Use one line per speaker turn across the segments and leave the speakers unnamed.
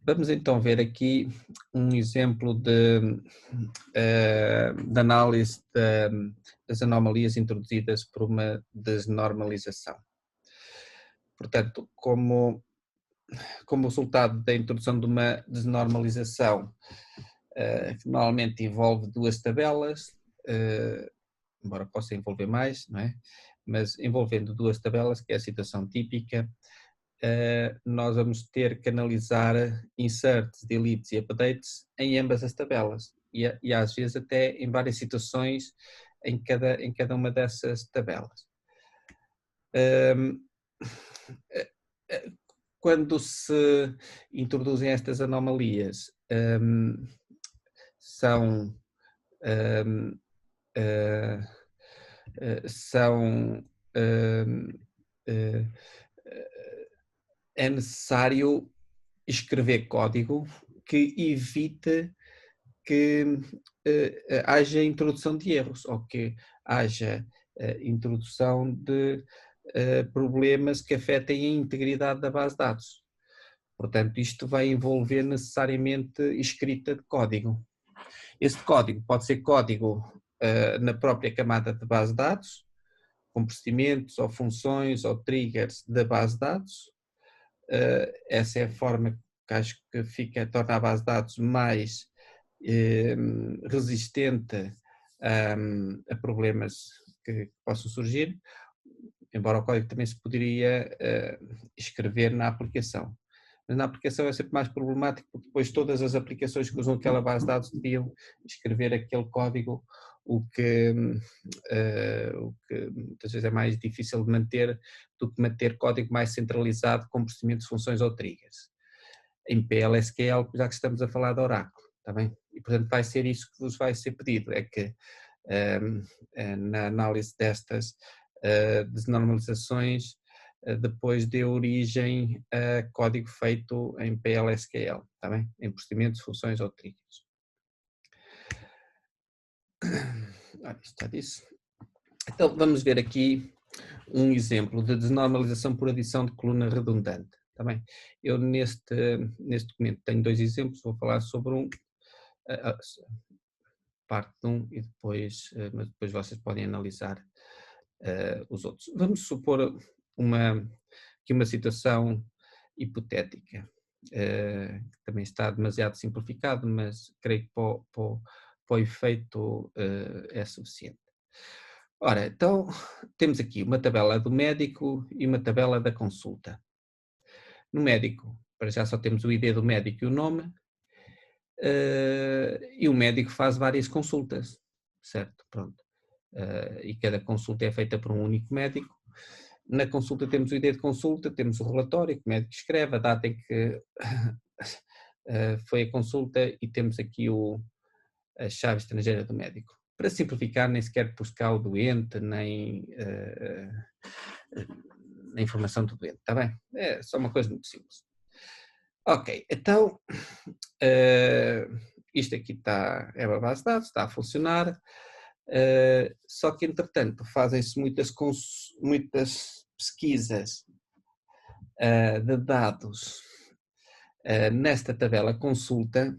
Vamos então ver aqui um exemplo de análise das anomalias introduzidas por uma desnormalização. Portanto, como resultado da introdução de uma desnormalização, que normalmente envolve duas tabelas, embora possa envolver mais, não é? Mas envolvendo duas tabelas, que é a situação típica, nós vamos ter que analisar inserts, deletes e updates em ambas as tabelas e às vezes até em várias situações em cada uma dessas tabelas. Quando se introduzem estas anomalias, é necessário escrever código que evite que haja introdução de erros ou que haja introdução de problemas que afetem a integridade da base de dados. Portanto, isto vai envolver necessariamente escrita de código. Este código pode ser código na própria camada de base de dados, com procedimentos ou funções ou triggers da base de dados. Essa é a forma que acho que torna a base de dados mais resistente a problemas que possam surgir, embora o código também se poderia escrever na aplicação. Mas na aplicação é sempre mais problemático, porque depois todas as aplicações que usam aquela base de dados deviam escrever aquele código, o que muitas vezes é mais difícil de manter do que manter código mais centralizado com procedimentos, funções ou triggers. Em PL/SQL, já que estamos a falar de Oracle, está bem? E portanto vai ser isso que vos vai ser pedido, é que na análise destas desnormalizações depois dê origem a código feito em PL/SQL, está bem? Em procedimentos, funções ou triggers. Isto já disse. Então vamos ver aqui um exemplo de desnormalização por adição de coluna redundante, está bem? Eu neste documento tenho dois exemplos, vou falar sobre um, parte de um e depois, mas depois vocês podem analisar os outros. Vamos supor aqui uma situação hipotética, que também está demasiado simplificado, mas creio que para o efeito é suficiente. Ora, então temos aqui uma tabela do médico e uma tabela da consulta. No médico, para já só temos o ID do médico e o nome, e o médico faz várias consultas, certo? Pronto. E cada consulta é feita por um único médico. Na consulta temos o ID de consulta, temos o relatório que o médico escreve, a data em que foi a consulta e temos aqui a chave estrangeira do médico. Para simplificar, nem sequer pus cá o doente, nem a informação do doente, está bem? É só uma coisa muito simples. Ok, então isto aqui é uma base de dados, está a funcionar, só que entretanto fazem-se muitas pesquisas de dados nesta tabela consulta,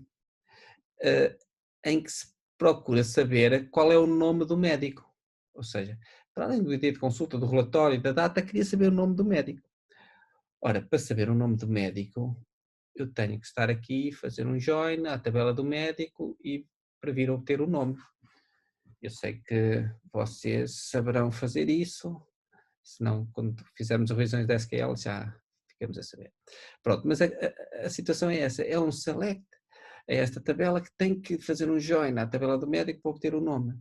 em que se procura saber qual é o nome do médico, ou seja, para além do ID de consulta, do relatório e da data, queria saber o nome do médico. Ora, para saber o nome do médico, eu tenho que estar aqui, fazer um join à tabela do médico e para vir obter o nome. Eu sei que vocês saberão fazer isso, senão quando fizermos revisões da SQL já ficamos a saber. Pronto, mas a situação é essa, é um select, é esta tabela que tem que fazer um join à tabela do médico para obter o nome.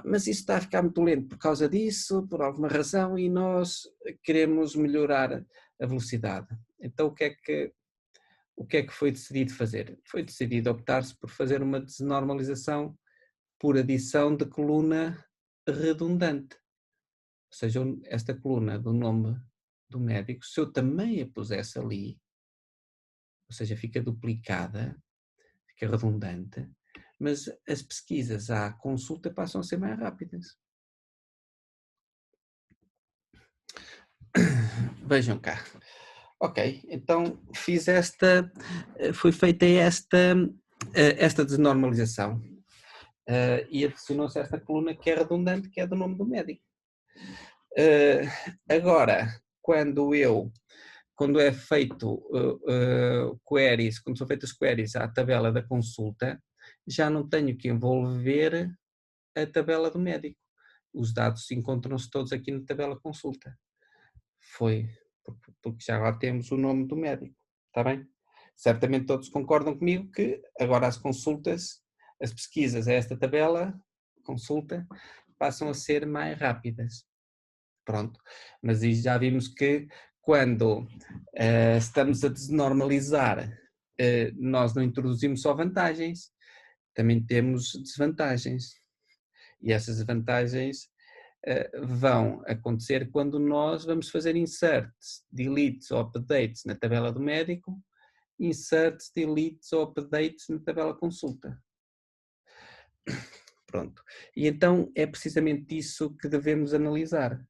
Mas isso está a ficar muito lento por causa disso, por alguma razão, e nós queremos melhorar a velocidade. Então o que é que foi decidido fazer? Foi decidido optar-se por fazer uma desnormalização por adição de coluna redundante. Ou seja, esta coluna do nome do médico, se eu também a pusesse ali, ou seja, fica duplicada, fica redundante, mas as pesquisas à consulta passam a ser mais rápidas. Vejam cá. Ok, então foi feita esta desnormalização e adicionou-se esta coluna que é redundante, que é do nome do médico. Agora, quando é feito queries, quando são feitas queries à tabela da consulta, já não tenho que envolver a tabela do médico. Os dados encontram-se todos aqui na tabela consulta. Foi porque já lá temos o nome do médico, está bem? Certamente todos concordam comigo que agora as consultas, as pesquisas a esta tabela, consulta, passam a ser mais rápidas. Pronto, mas já vimos que quando estamos a desnormalizar, nós não introduzimos só vantagens, também temos desvantagens. E essas desvantagens vão acontecer quando nós vamos fazer inserts, deletes ou updates na tabela do médico, inserts, deletes ou updates na tabela consulta. Pronto. E então é precisamente isso que devemos analisar.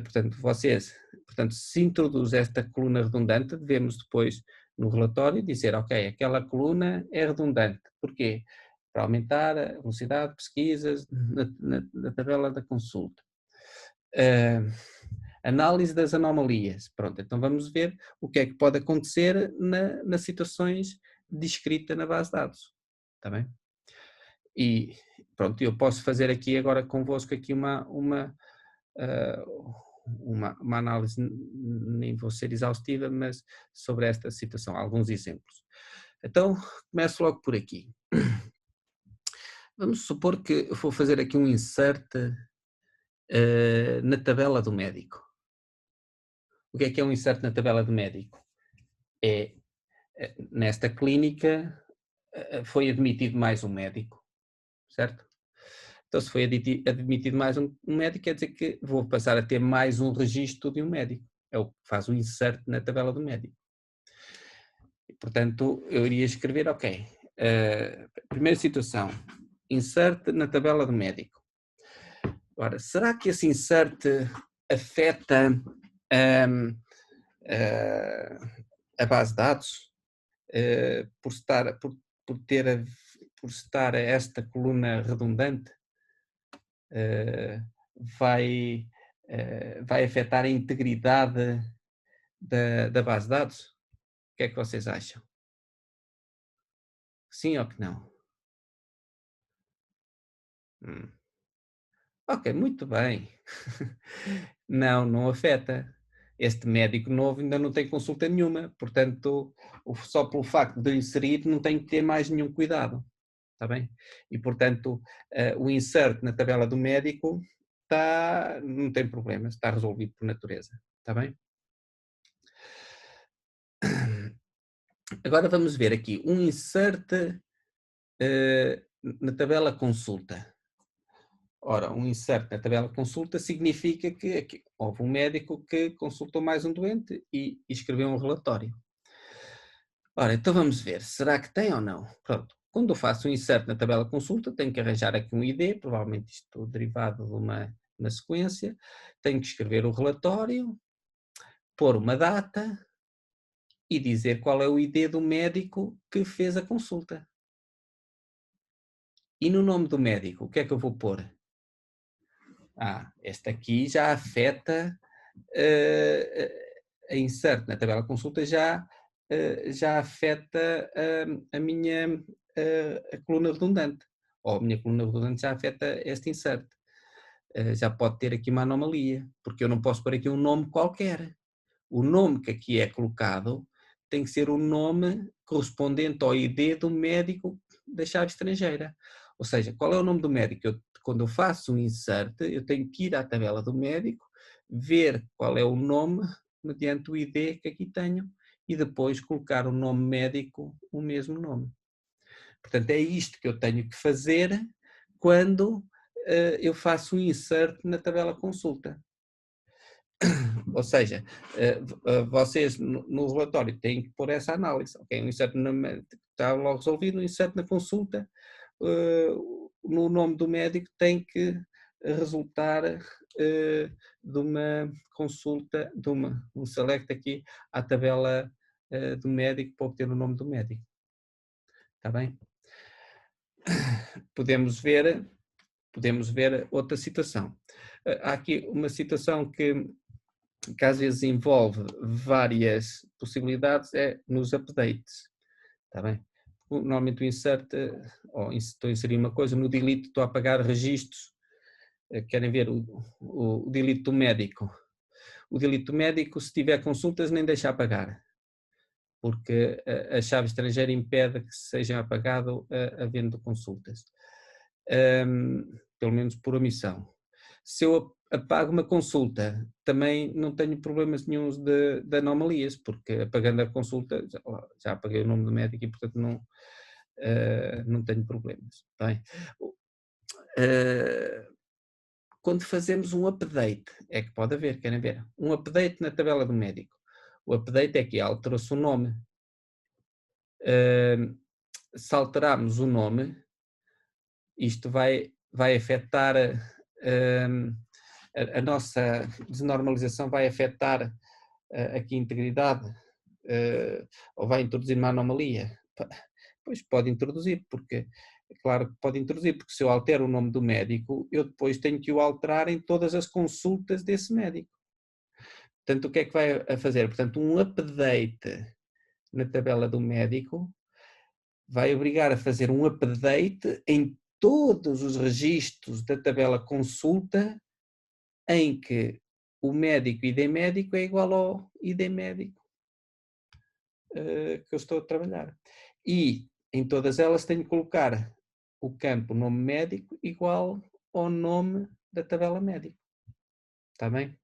Portanto, se introduz esta coluna redundante, devemos depois no relatório dizer, ok, aquela coluna é redundante. Porquê? Para aumentar a velocidade de pesquisas na tabela da consulta. Análise das anomalias. Pronto, então vamos ver o que é que pode acontecer nas situações de escrita na base de dados. Está bem? E pronto, eu posso fazer aqui agora convosco aqui uma análise, nem vou ser exaustiva, mas sobre esta situação, alguns exemplos. Então, começo logo por aqui. Vamos supor que eu vou fazer aqui um insert na tabela do médico. O que é um insert na tabela do médico? Nesta clínica foi admitido mais um médico, certo? Então, se foi admitido mais um médico, quer dizer que vou passar a ter mais um registro de um médico. É o que faz o insert na tabela do médico. E, portanto, eu iria escrever, ok, primeira situação, insert na tabela do médico. Agora, será que esse insert afeta a base de dados? Por estar esta coluna redundante? Vai afetar a integridade da base de dados? O que é que vocês acham? Sim ou que não? Ok, muito bem. Não, não afeta. Este médico novo ainda não tem consulta nenhuma, portanto, só pelo facto de inserir não tem que ter mais nenhum cuidado, está bem? E, portanto, o insert na tabela do médico não tem problemas, está resolvido por natureza, está bem? Agora vamos ver aqui um insert na tabela consulta. Ora, um insert na tabela consulta significa que houve um médico que consultou mais um doente e escreveu um relatório. Ora, então vamos ver, será que tem ou não? Pronto, quando eu faço um insert na tabela consulta, tenho que arranjar aqui um ID, provavelmente isto derivado de uma sequência, tenho que escrever o relatório, pôr uma data e dizer qual é o ID do médico que fez a consulta. E no nome do médico, o que é que eu vou pôr? Esta aqui já afeta a insert na tabela consulta já afeta a minha a coluna redundante, ou a minha coluna redundante já afeta este insert. Já pode ter aqui uma anomalia, porque eu não posso pôr aqui um nome qualquer. O nome que aqui é colocado tem que ser o nome correspondente ao ID do médico da chave estrangeira. Ou seja, qual é o nome do médico? Quando eu faço um insert, eu tenho que ir à tabela do médico, ver qual é o nome mediante o ID que aqui tenho e depois colocar o nome médico, o mesmo nome. Portanto, é isto que eu tenho que fazer quando eu faço um insert na tabela consulta. Ou seja, vocês no relatório têm que pôr essa análise. Ok, um insert está logo resolvido, um insert na consulta, no nome do médico tem que resultar de uma consulta, um select aqui à tabela do médico para obter o nome do médico. Está bem? Podemos ver outra situação. Há aqui uma situação que às vezes envolve várias possibilidades, é nos updates. Está bem? Normalmente o insert, ou estou a inserir uma coisa, no delete estou a apagar registros, querem ver o delete do médico. O delete do médico, se tiver consultas, nem deixa apagar, porque a chave estrangeira impede que seja apagado havendo consultas. Pelo menos por omissão. Se eu apago uma consulta, também não tenho problemas nenhuns de anomalias, porque apagando a consulta, já apaguei o nome do médico e, portanto, não tenho problemas. Bem, quando fazemos um update, é que pode haver, querem ver, um update na tabela do médico. O update é que alterou-se o nome. Se alterarmos o nome, isto vai afetar a nossa desnormalização, vai afetar aqui a integridade, ou vai introduzir uma anomalia. Pois pode introduzir, porque é claro que pode introduzir, porque se eu altero o nome do médico, eu depois tenho que o alterar em todas as consultas desse médico. Portanto, o que é que vai a fazer? Portanto, um update na tabela do médico vai obrigar a fazer um update em todos os registros da tabela consulta em que o médico ID médico é igual ao ID médico que eu estou a trabalhar. E em todas elas tenho que colocar o campo nome médico igual ao nome da tabela médico. Está bem?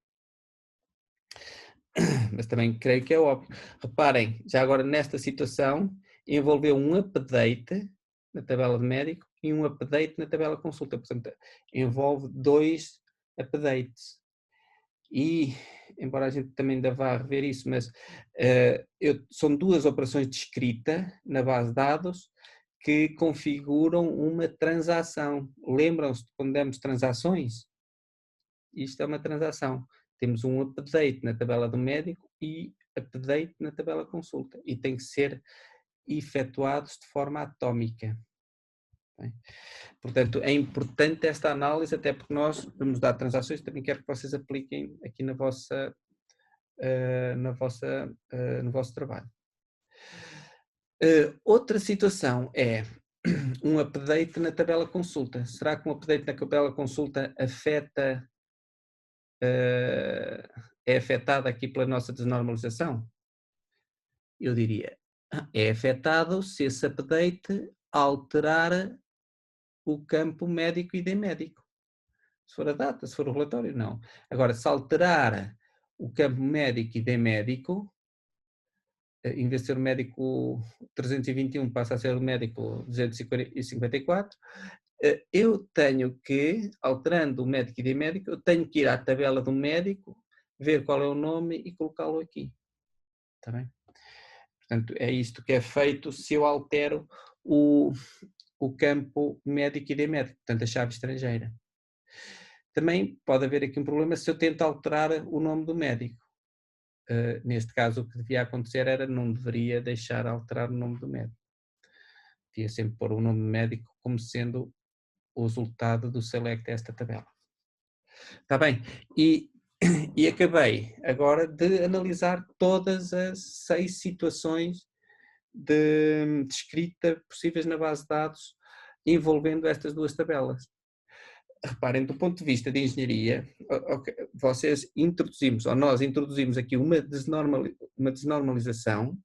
Mas também creio que é óbvio. Reparem, já agora nesta situação envolveu um update na tabela de médico e um update na tabela consulta. Portanto, envolve 2 updates. E, embora a gente também ainda vá rever isso, mas são 2 operações de escrita na base de dados que configuram uma transação. Lembram-se de quando demos transações? Isto é uma transação. Temos um update na tabela do médico e update na tabela consulta. E tem que ser efetuados de forma atómica. Bem, portanto, é importante esta análise, até porque nós vamos dar transações, também quero que vocês apliquem aqui no vosso trabalho. Outra situação é um update na tabela consulta. Será que um update na tabela consulta é afetado aqui pela nossa desnormalização? Eu diria, é afetado se esse update alterar o campo médico e ID médico. Se for a data, se for o relatório, não. Agora, se alterar o campo médico e ID médico, em vez de ser o médico 321 passa a ser o médico 254, eu tenho que, alterando o médico e ID médico, eu tenho que ir à tabela do médico, ver qual é o nome e colocá-lo aqui. Está bem? Portanto, é isto que é feito se eu altero o campo médico e ID médico, portanto a chave estrangeira. Também pode haver aqui um problema se eu tento alterar o nome do médico. Neste caso, o que devia acontecer era não deveria deixar alterar o nome do médico. Devia sempre pôr o nome médico como sendo o resultado do select desta tabela. Está bem? E acabei agora de analisar todas as 6 situações de escrita possíveis na base de dados envolvendo estas 2 tabelas. Reparem, do ponto de vista de engenharia, nós introduzimos aqui uma desnormalização,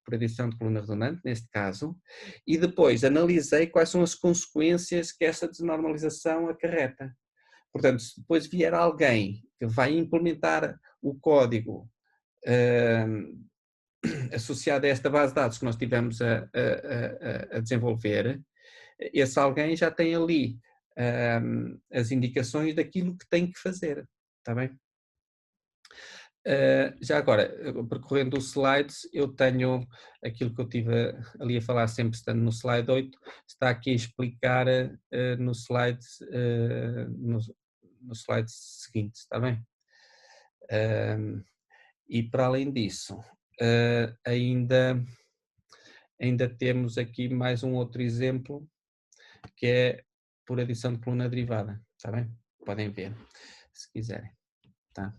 por adição de coluna redundante, neste caso, e depois analisei quais são as consequências que essa desnormalização acarreta. Portanto, se depois vier alguém que vai implementar o código associado a esta base de dados que nós tivemos a desenvolver, esse alguém já tem ali as indicações daquilo que tem que fazer, está bem? Já agora, percorrendo os slides, eu tenho aquilo que eu estive ali a falar sempre, estando no slide 8, está aqui a explicar no slide, no slide seguinte, está bem? E para além disso, ainda temos aqui mais um outro exemplo, que é por adição de coluna derivada, está bem? Podem ver, se quiserem, tá?